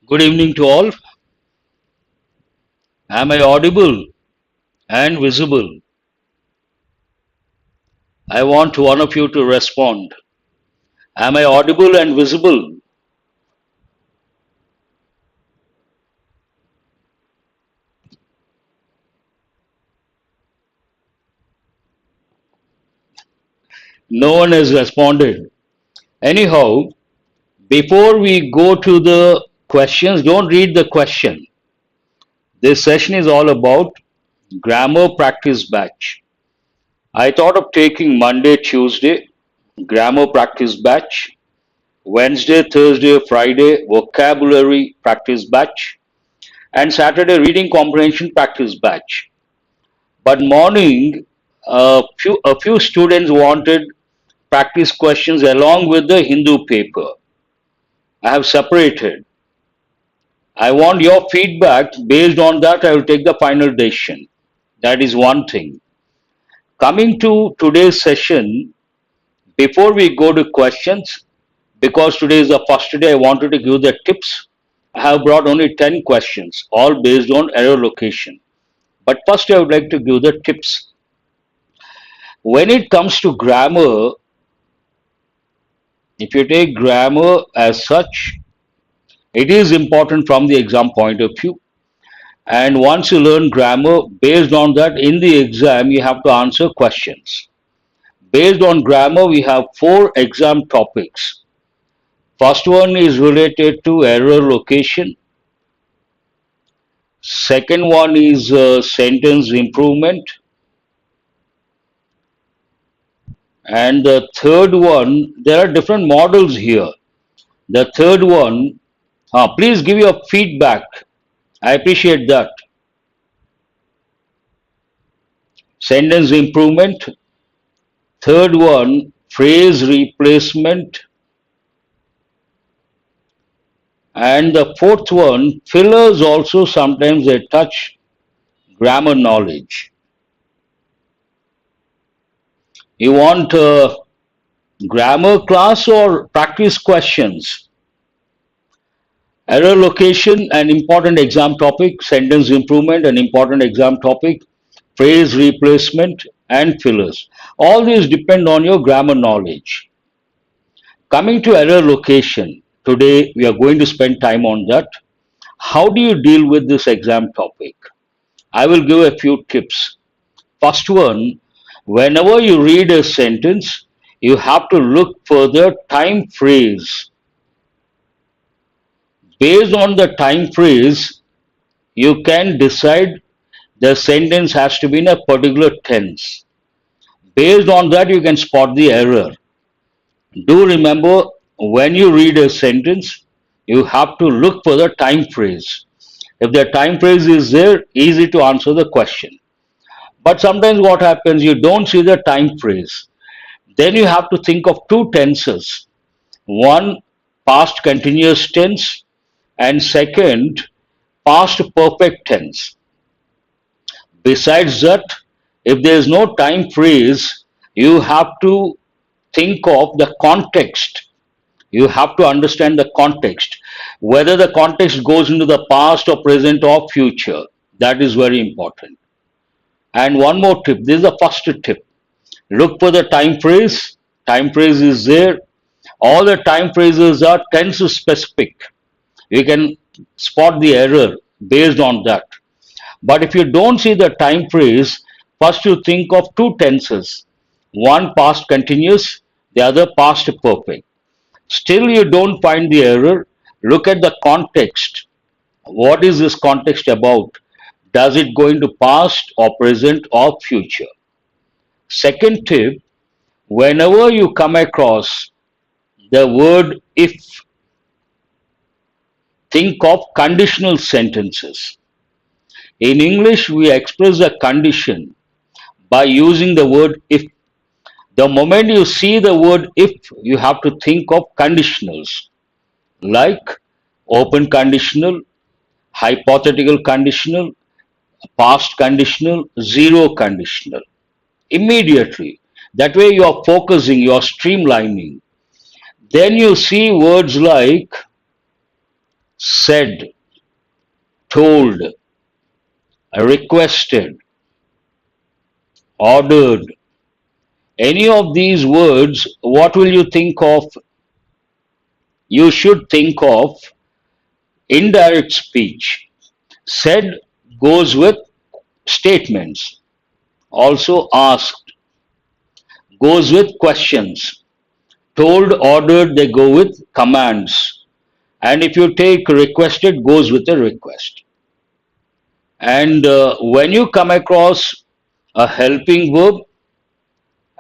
Good evening to all. Am I audible and visible? I want one of you to respond. Am I audible and visible? No one has responded. Anyhow, before we go to the questions, don't read the question. This session is all about grammar practice batch. I thought of taking Monday, Tuesday, grammar practice batch, Wednesday, Thursday, Friday, vocabulary practice batch, and Saturday, reading comprehension practice batch. But morning, a few students wanted practice questions along with the Hindu paper. I have separated. I want your feedback. Based on that, I will take the final decision. That is one thing. Coming to today's session, before we go to questions, because today is the first day, I wanted to give the tips. I have brought only 10 questions, all based on error location. But first, I would like to give the tips. When it comes to grammar, if you take grammar as such, it is important from the exam point of view. And once you learn grammar, based on that, in the exam, you have to answer questions. Based on grammar, we have four exam topics. First one is related to error location. Second one is sentence improvement. And the third one, there are different models here. The third one, please give your feedback. I appreciate that. Sentence improvement. Third one, phrase replacement. And the fourth one, fillers also sometimes they touch grammar knowledge. You want grammar class or practice questions? Error location, an important exam topic. Sentence improvement, an important exam topic. Phrase replacement and fillers. All these depend on your grammar knowledge. Coming to error location, today we are going to spend time on that. How do you deal with this exam topic? I will give a few tips. First one, whenever you read a sentence, you have to look for the time phrase. Based on the time phrase, you can decide the sentence has to be in a particular tense. Based on that, you can spot the error. Do remember, when you read a sentence, you have to look for the time phrase. If the time phrase is there, easy to answer the question. But sometimes what happens, you don't see the time phrase. Then you have to think of two tenses. One, past continuous tense, and second, past perfect tense. Besides that, if there is no time phrase, you have to think of the context. You have to understand the context, whether the context goes into the past or present or future. That is very important. And one more tip, this is the first tip. Look for the time phrase. Time phrase is there. All the time phrases are tense specific. You can spot the error based on that. But if you don't see the time phrase, first you think of two tenses. One past continuous, the other past perfect. Still you don't find the error, look at the context. What is this context about? Does it go into past or present or future? Second tip, whenever you come across the word if, think of conditional sentences. In English, we express a condition by using the word if. The moment you see the word if, you have to think of conditionals like open conditional, hypothetical conditional, past conditional, zero conditional. Immediately. That way you are focusing, you are streamlining. Then you see words like said, told, requested, ordered. Any of these words, what will you think of? You should think of indirect speech. Said goes with statements. Also asked goes with questions. Told, ordered, they go with commands. And if you take requested, goes with a request. And when you come across a helping verb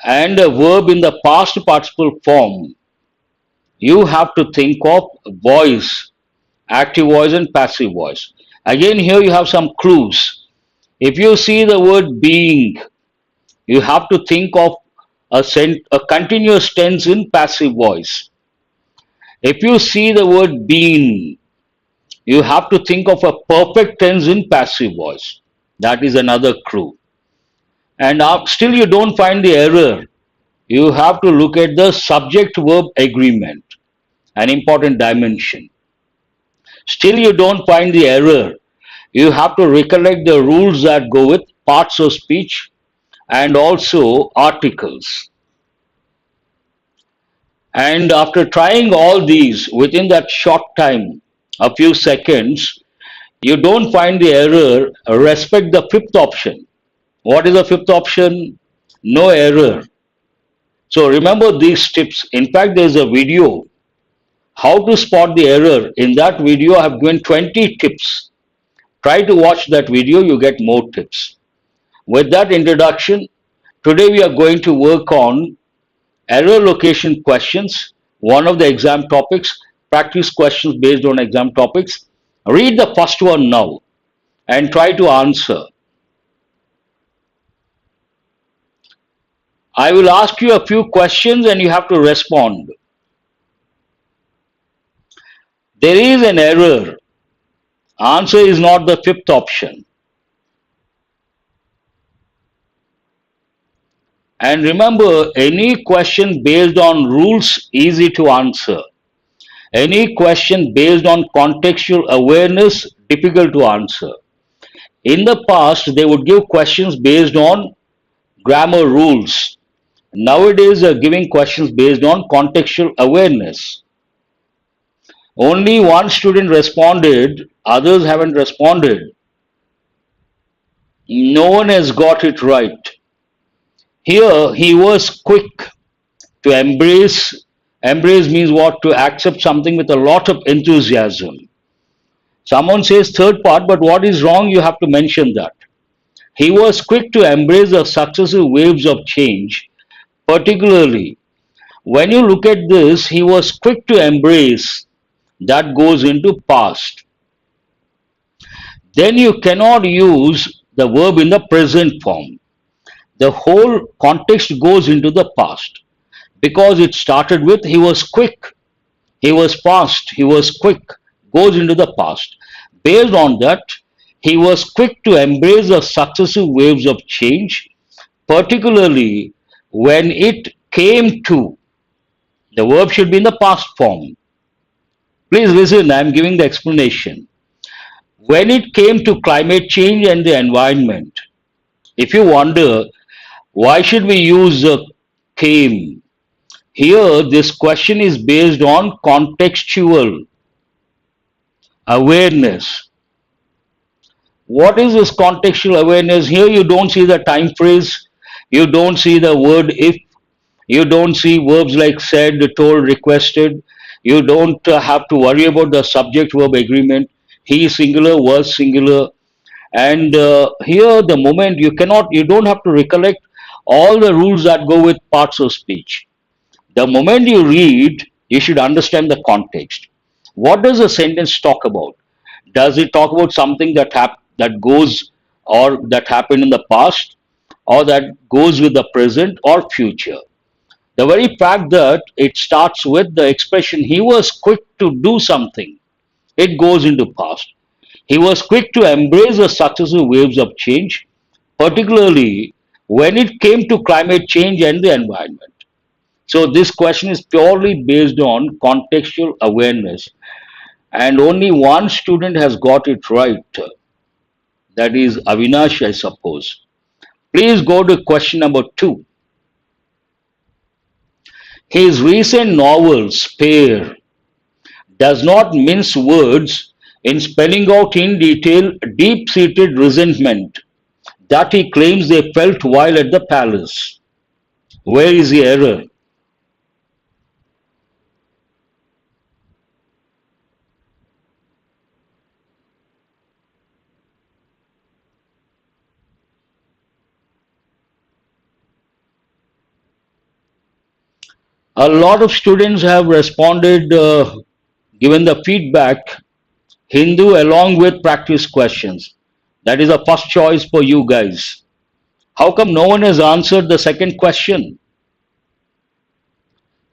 and a verb in the past participle form, you have to think of voice, active voice and passive voice. Again, here you have some clues. If you see the word being, you have to think of a continuous tense in passive voice. If you see the word been, you have to think of a perfect tense in passive voice. That is another clue. And still you don't find the error. You have to look at the subject verb agreement, an important dimension. Still you don't find the error. You have to recollect the rules that go with parts of speech and also articles. And after trying all these within that short time, a few seconds, you don't find the error, respect the fifth option. What is the fifth option? No error. So remember these tips. In fact, there's a video how to spot the error. In that video, I have given 20 tips. Try to watch that video, you get more tips. With that introduction, today we are going to work on error location questions, one of the exam topics, practice questions based on exam topics. Read the first one now and try to answer. I will ask you a few questions and you have to respond. There is an error. Answer is not the fifth option. And remember, any question based on rules, easy to answer. Any question based on contextual awareness, difficult to answer. In the past, they would give questions based on grammar rules. Nowadays, they are giving questions based on contextual awareness. Only one student responded, others haven't responded. No one has got it right. Here, he was quick to embrace. Embrace means what? To accept something with a lot of enthusiasm. Someone says third part, but what is wrong? You have to mention that. He was quick to embrace the successive waves of change, particularly when you look at this, he was quick to embrace, that goes into past. Then you cannot use the verb in the present form. The whole context goes into the past because it started with he was quick, he was fast, he was quick, goes into the past. Based on that, he was quick to embrace the successive waves of change, particularly when it came to. The verb should be in the past form. Please listen, I am giving the explanation. When it came to climate change and the environment, if you wonder why should we use came, here this question is based on contextual awareness. What is this contextual awareness? Here you don't see the time phrase, you don't see the word if, you don't see verbs like said, told, requested. You don't have to worry about the subject verb agreement. He is singular, was singular. And here the moment you don't have to recollect all the rules that go with parts of speech. The moment you read, you should understand the context. What does a sentence talk about? Does it talk about something that goes or that happened in the past, or that goes with the present or future? The very fact that it starts with the expression he was quick to do something, it goes into past. He was quick to embrace the successive waves of change, particularly when it came to climate change and the environment. So this question is purely based on contextual awareness. and only one student has got it right. That is Avinash, I suppose. Please go to question number 2. His recent novel, Spare, does not mince words in spelling out in detail deep seated resentment that he claims they felt while at the palace. Where is the error? A lot of students have responded, given the feedback, Hindu along with practice questions. That is a first choice for you guys. How come no one has answered the second question?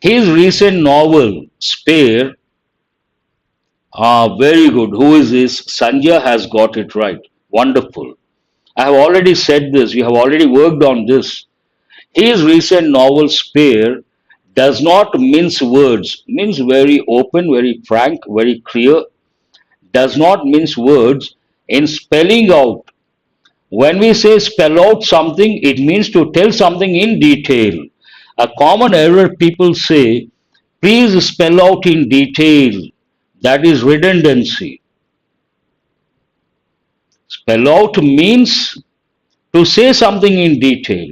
His recent novel, Spare, very good. Who is this? Sanjay has got it right. Wonderful. I have already said this. We have already worked on this. His recent novel, Spare, does not mince words, means very open, very frank, very clear, does not mince words in spelling out. When we say spell out something, it means to tell something in detail. A common error people say, please spell out in detail. That is redundancy. Spell out means to say something in detail.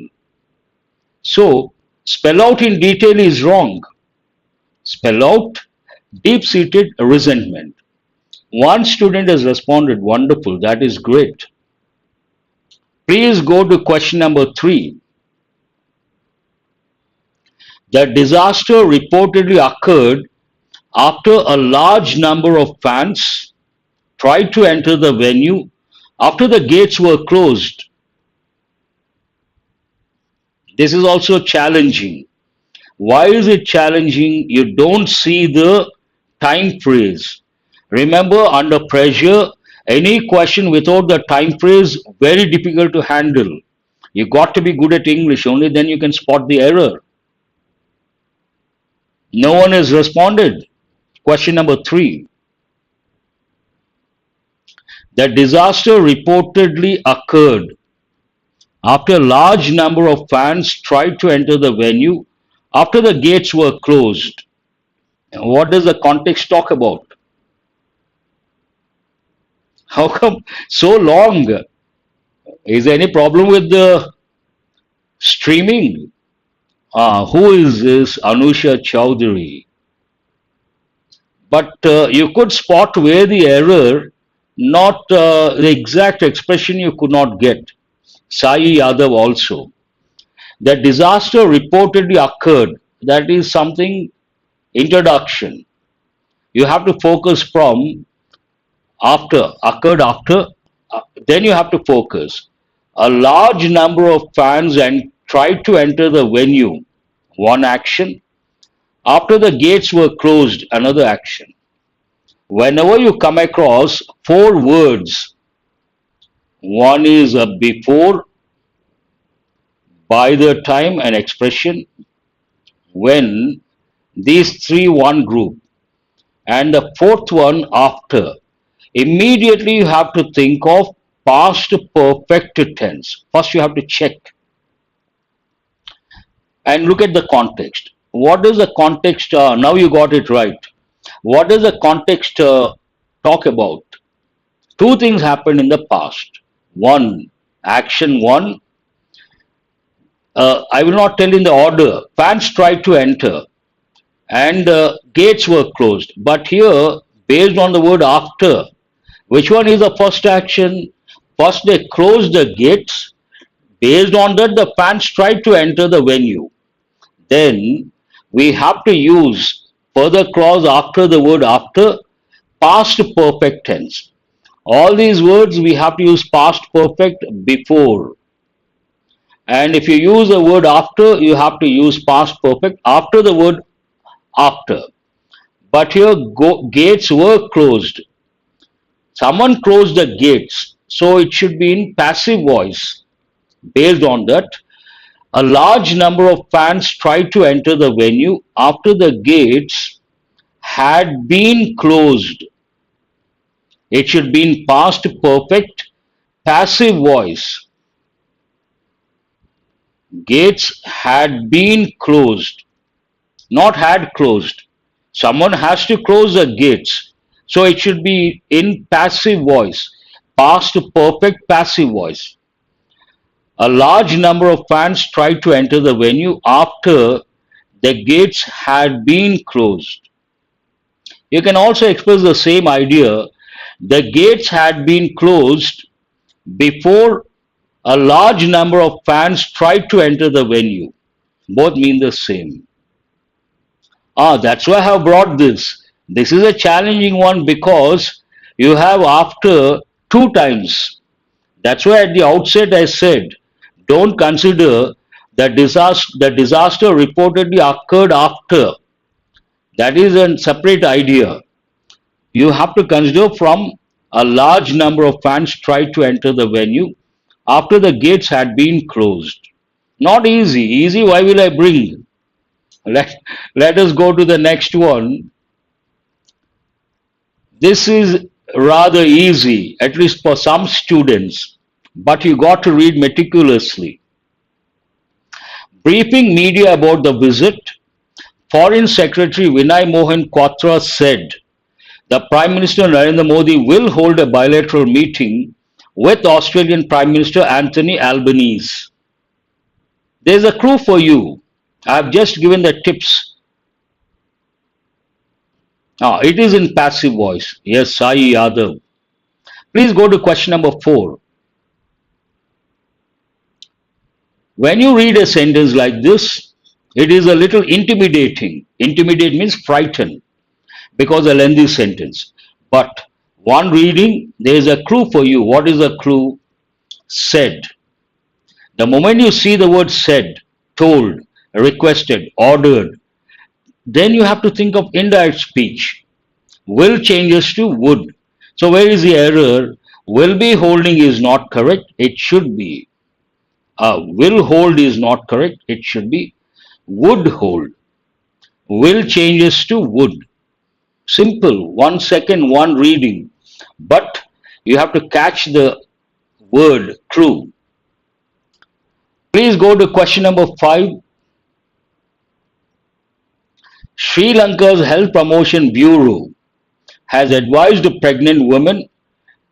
So, spell out in detail is wrong. Spell out deep seated resentment. One student has responded, wonderful, that is great. Please go to question number 3. The disaster reportedly occurred after a large number of fans tried to enter the venue after the gates were closed. This is also challenging. Why is it challenging? You don't see the time phrase. Remember, under pressure, any question without the time phrase, very difficult to handle. You got to be good at English, only then you can spot the error. No one has responded. Question number 3. The disaster reportedly occurred after a large number of fans tried to enter the venue after the gates were closed. What does the context talk about? How come so long? Is there any problem with the streaming? Who is this Anusha Chowdhury? But you could spot where the error, not the exact expression you could not get. Sai Yadav also. The disaster reportedly occurred. That is something introduction. You have to focus from after, occurred after, then you have to focus. A large number of fans and tried to enter the venue. One action. After the gates were closed, another action. Whenever you come across 4 words, one is a before, by the time, and expression, when, these three one group, and the fourth one after. Immediately you have to think of past perfect tense. First you have to check and look at the context. What is the context? Now you got it right. What does the context talk about? Two things happened in the past. One, action one. I will not tell in the order. Fans tried to enter and gates were closed. But here, based on the word after, which one is the first action? First, they closed the gates. Based on that, the fans tried to enter the venue. Then we have to use further clause after the word after, past perfect tense. All these words we have to use past perfect before. And if you use the word after, you have to use past perfect after the word after. But here gates were closed. Someone closed the gates, so it should be in passive voice. Based on that, a large number of fans tried to enter the venue after the gates had been closed. It should be in past perfect passive voice. Gates had been closed, not had closed. Someone has to close the gates. So it should be in passive voice, past perfect passive voice. A large number of fans tried to enter the venue after the gates had been closed. You can also express the same idea. The gates had been closed before a large number of fans tried to enter the venue. Both mean the same. That's why I have brought this. This is a challenging one because you have after two times. That's why at the outset I said, don't consider the disaster reportedly occurred after. That is a separate idea. You have to consider from a large number of fans tried to enter the venue after the gates had been closed. Not easy. Easy, why will I bring? Let us go to the next one. This is rather easy, at least for some students, but you got to read meticulously. Briefing media about the visit, Foreign Secretary Vinay Mohan Kwatra said the Prime Minister Narendra Modi will hold a bilateral meeting with Australian Prime Minister Anthony Albanese. There's a clue for you. I've just given the tips. It is in passive voice. Yes, Sai Yadav. Please go to question number 4. When you read a sentence like this, it is a little intimidating. Intimidate means frightened because a lengthy sentence. But one reading, there is a clue for you. What is the clue? Said. The moment you see the word said, told, requested, ordered, then you have to think of indirect speech. Will changes to would. So where is the error? Will be holding is not correct. It should be. Will hold is not correct. It should be would hold. Will changes to would. Simple. 1 second, one reading. But you have to catch the word true. Please go to question number 5. Sri Lanka's Health Promotion Bureau has advised pregnant women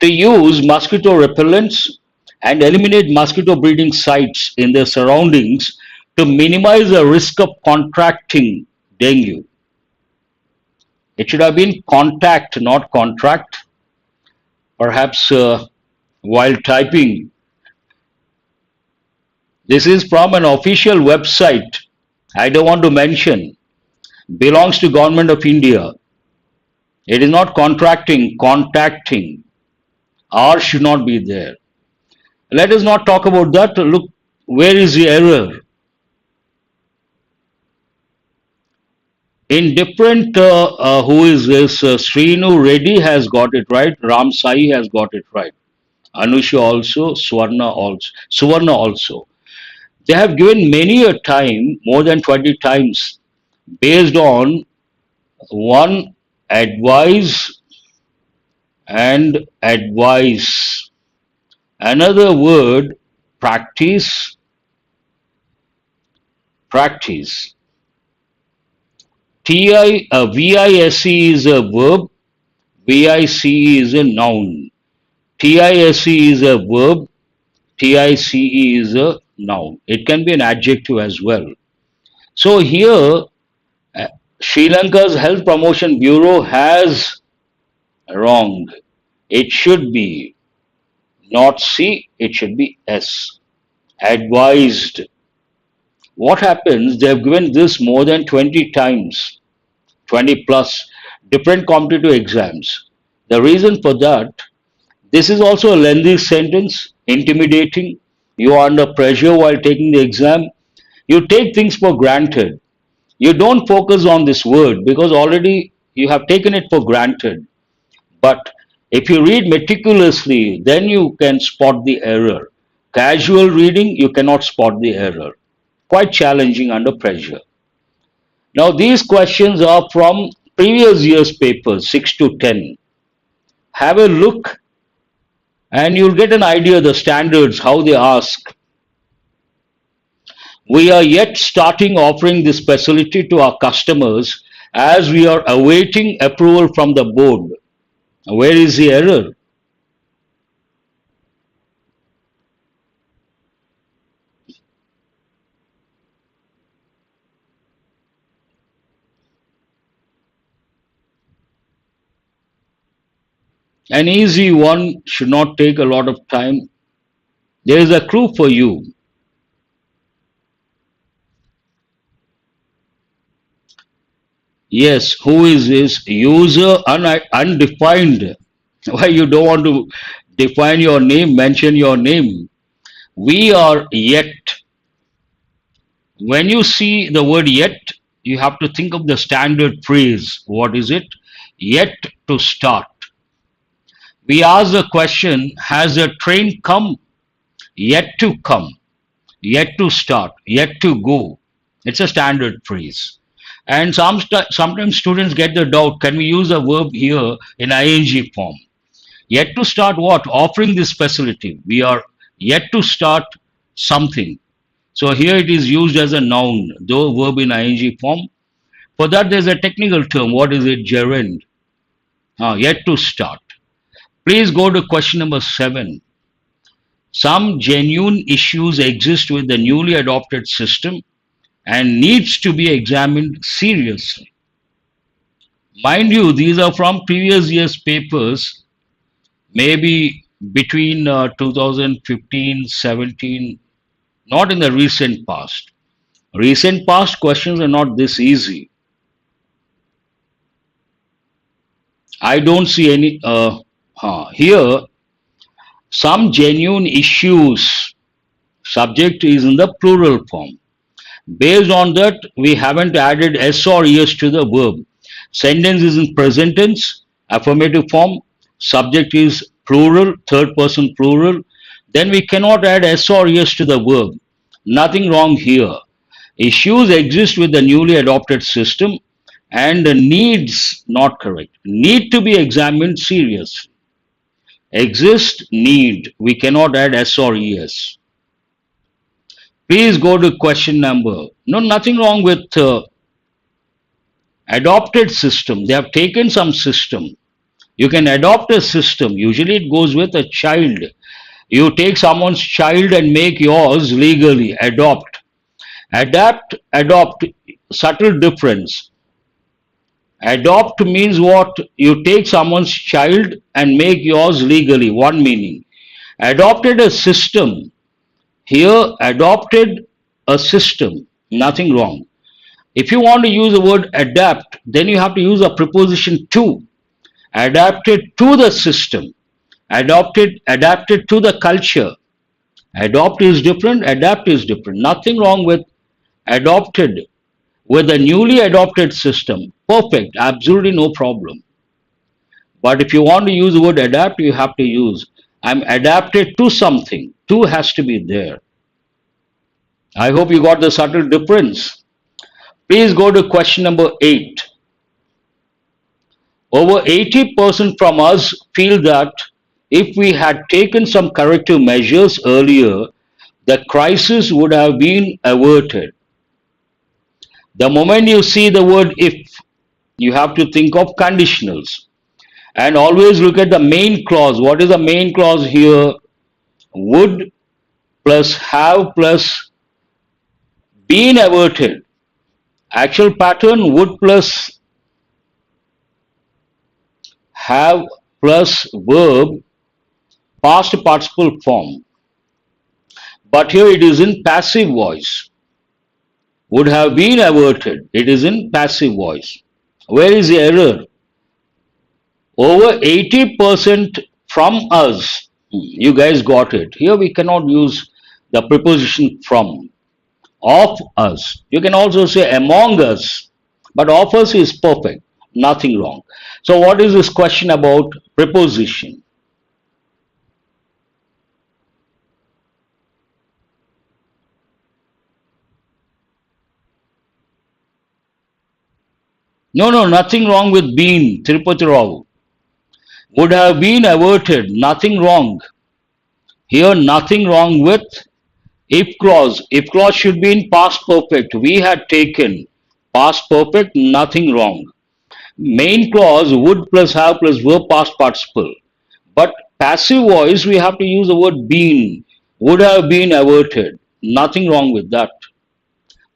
to use mosquito repellents and eliminate mosquito breeding sites in their surroundings to minimize the risk of contracting dengue. It should have been contact, not contract. Perhaps while typing. This is from an official website. I don't want to mention. Belongs to Government of India. It is not contracting, contacting. R should not be there. Let us not talk about that. Look, where is the error? In different, who is this? Srinu Reddy has got it right. Ram Sai has got it right. Anusha also, Suvarna also. They have given many a time, more than 20 times, based on one advise and advice. Another word, practice, practice. VISE is a verb, VICE is a noun. TISE is a verb, TICE is a noun. It can be an adjective as well. So here, Sri Lanka's Health Promotion Bureau has wrong. It should be not C, it should be S. Advised. What happens? They have given this more than 20 times, 20 plus, different competitive exams. The reason for that, this is also a lengthy sentence, intimidating. You are under pressure while taking the exam. You take things for granted. You don't focus on this word because already you have taken it for granted. But if you read meticulously, then you can spot the error. Casual reading, you cannot spot the error. Quite challenging under pressure. Now, these questions are from previous year's papers, 6 to 10. Have a look and you'll get an idea of the standards, how they ask. We are yet starting offering this facility to our customers as we are awaiting approval from the board. Where is the error? An easy one should not take a lot of time. There is a clue for you. Yes, who is this user undefined? Why you don't want to define your name, mention your name? We are yet. When you see the word yet, you have to think of the standard phrase. What is it? Yet to start. We ask the question, has a train come? Yet to come, yet to start, yet to go. It's a standard phrase. And sometimes students get the doubt, can we use a verb here in ing form? Yet to start what? Offering this facility. We are yet to start something. So here it is used as a noun, though verb in ing form. For that, there's a technical term. What is it? Gerund. Yet to start. Please go to question number 7. Some genuine issues exist with the newly adopted system and needs to be examined seriously. Mind you, these are from previous year's papers, maybe between 2015, 17, not in the recent past. Recent past questions are not this easy. I don't see any. Here, some genuine issues, subject is in the plural form. Based on that, we haven't added s or es to the verb. Sentence is in present tense, affirmative form, subject is plural, third person plural. Then we cannot add s or es to the verb. Nothing wrong here. Issues exist with the newly adopted system and the needs, not correct, need to be examined seriously. Exist, need. We cannot add s or es. Please go to question number. No, nothing wrong with adopted system. They have taken some system. You can adopt a system. Usually it goes with a child. You take someone's child and make yours legally. Adopt. Adapt, adopt. Subtle difference. Adopt means what? You take someone's child and make yours legally. One meaning. Adopted a system. Here, adopted a system. Nothing wrong. If you want to use the word adapt, then you have to use a preposition to. Adapted to the system. Adapted to the culture. Adopt is different, adapt is different. Nothing wrong with adopted. With a newly adopted system, perfect, absolutely no problem. But if you want to use the word adapt, you have to use I'm adapted to something. To has to be there. I hope you got the subtle difference. Please go to question number 8. Over 80% from us feel that if we had taken some corrective measures earlier, the crisis would have been averted. The moment you see the word if, you have to think of conditionals and always look at the main clause. What is the main clause here? Would plus have plus been averted. Actual pattern would plus have plus verb past participle form. But here it is in passive voice. Would have been averted. It is in passive voice. Where is the error? Over 80% from us. You guys got it. Here we cannot use the preposition from. Of us. You can also say among us. But of us is perfect. Nothing wrong. So what is this question about preposition? No, nothing wrong with been, Tirupati Rao. Would have been averted. Nothing wrong. Here, nothing wrong with if clause. If clause should be in past perfect. We had taken past perfect, nothing wrong. Main clause would plus have plus verb past participle. But passive voice, we have to use the word been. Would have been averted. Nothing wrong with that.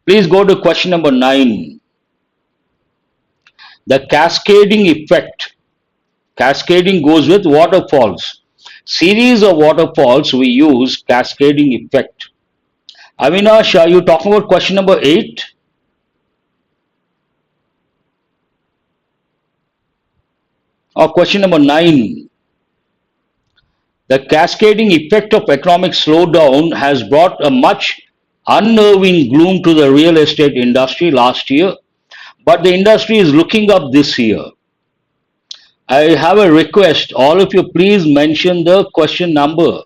Please go to question number 9. The cascading effect. Cascading goes with waterfalls. Series of waterfalls, we use cascading effect. Avinash, are you talking about question number 8? Or question number 9? The cascading effect of economic slowdown has brought a much unnerving gloom to the real estate industry last year, but the industry is looking up this year. I have a request. All of you, please mention the question number.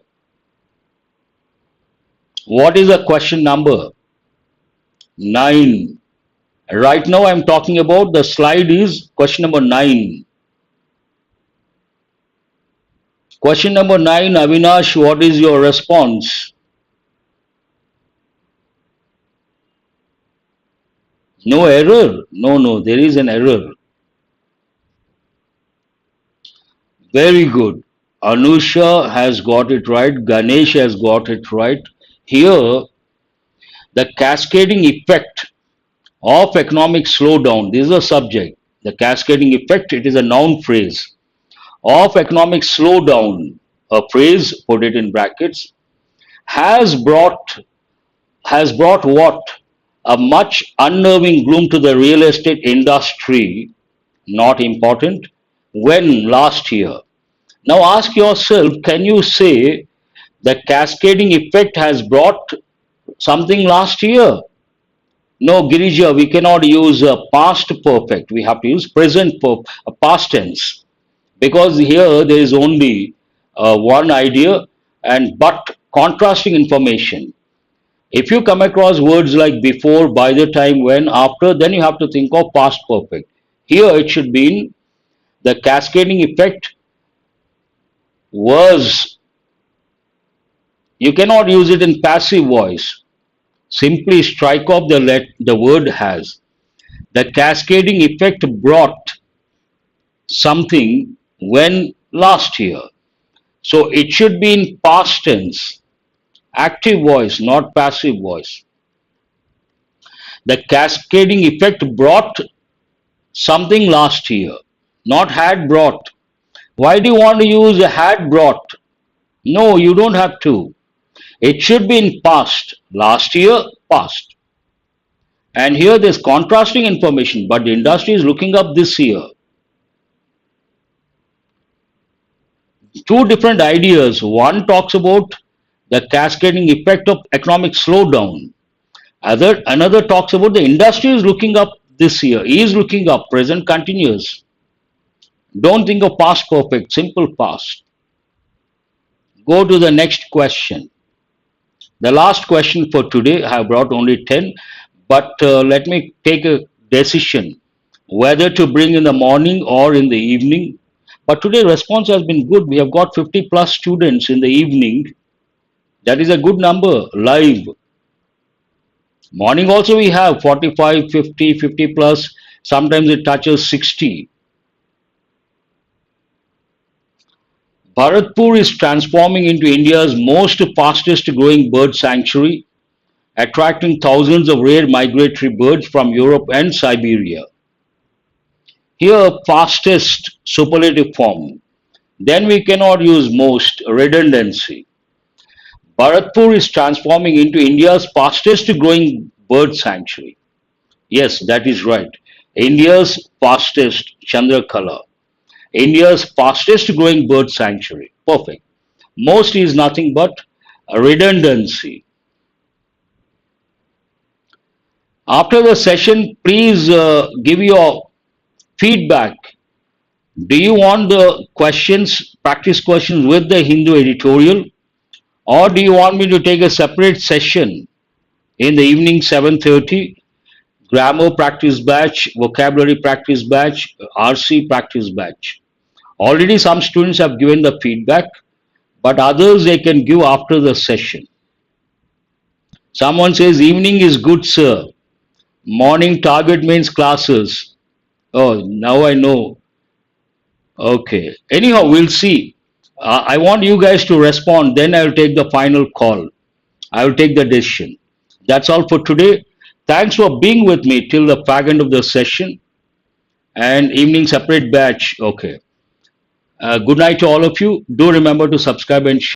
What is the question number? 9. Right now, I'm talking about the slide is question number 9. Question number 9, Avinash, what is your response? No error? No, no, there is an error. Very good. Anusha has got it right. Ganesh has got it right. Here, the cascading effect of economic slowdown, this is a subject. The cascading effect, it is a noun phrase. Of economic slowdown, a phrase, put it in brackets, has brought what? A much unnerving gloom to the real estate industry, not important, when last year. Now ask yourself, can you say the cascading effect has brought something last year? No, Girija, we cannot use past perfect. We have to use past tense, because here there is only one idea and but contrasting information. If you come across words like before, by the time, when, after, then you have to think of past perfect. Here it should be in the cascading effect was. You cannot use it in passive voice. Simply strike off the word has. The cascading effect brought something when last year. So it should be in past tense, active voice, not passive voice. The cascading effect brought something last year, not had brought. Why do you want to use had brought? No, you don't have to. It should be in past, last year, past. And here there's contrasting information, but the industry is looking up this year. Two different ideas. One talks about the cascading effect of economic slowdown. Another talks about the industry is looking up this year. Is looking up, present continuous. Don't think of past perfect, simple past. Go to the next question. The last question for today, I have brought only 10, but let me take a decision whether to bring in the morning or in the evening. But today response has been good. We have got 50 plus students in the evening. That is a good number, live. Morning also we have 45, 50, 50 plus. Sometimes it touches 60. Bharatpur is transforming into India's most fastest growing bird sanctuary, attracting thousands of rare migratory birds from Europe and Siberia. Here, fastest superlative form. Then we cannot use most, redundancy. Bharatpur is transforming into India's fastest growing bird sanctuary. Yes, that is right. India's fastest, Chandrakala. India's fastest growing bird sanctuary. Perfect. Most is nothing but a redundancy. After the session, please give your feedback. Do you want the questions, practice questions with the Hindu editorial, or do you want me to take a separate session in the evening 7:30? Grammar practice batch, vocabulary practice batch, RC practice batch. Already some students have given the feedback, but others they can give after the session. Someone says evening is good, sir. Morning target means classes. Oh, now I know. Okay. Anyhow, we'll see. I want you guys to respond. Then I'll take the final call. I will take the decision. That's all for today. Thanks for being with me till the fag end of the session and evening separate batch. Okay. Good night to all of you. Do remember to subscribe and share.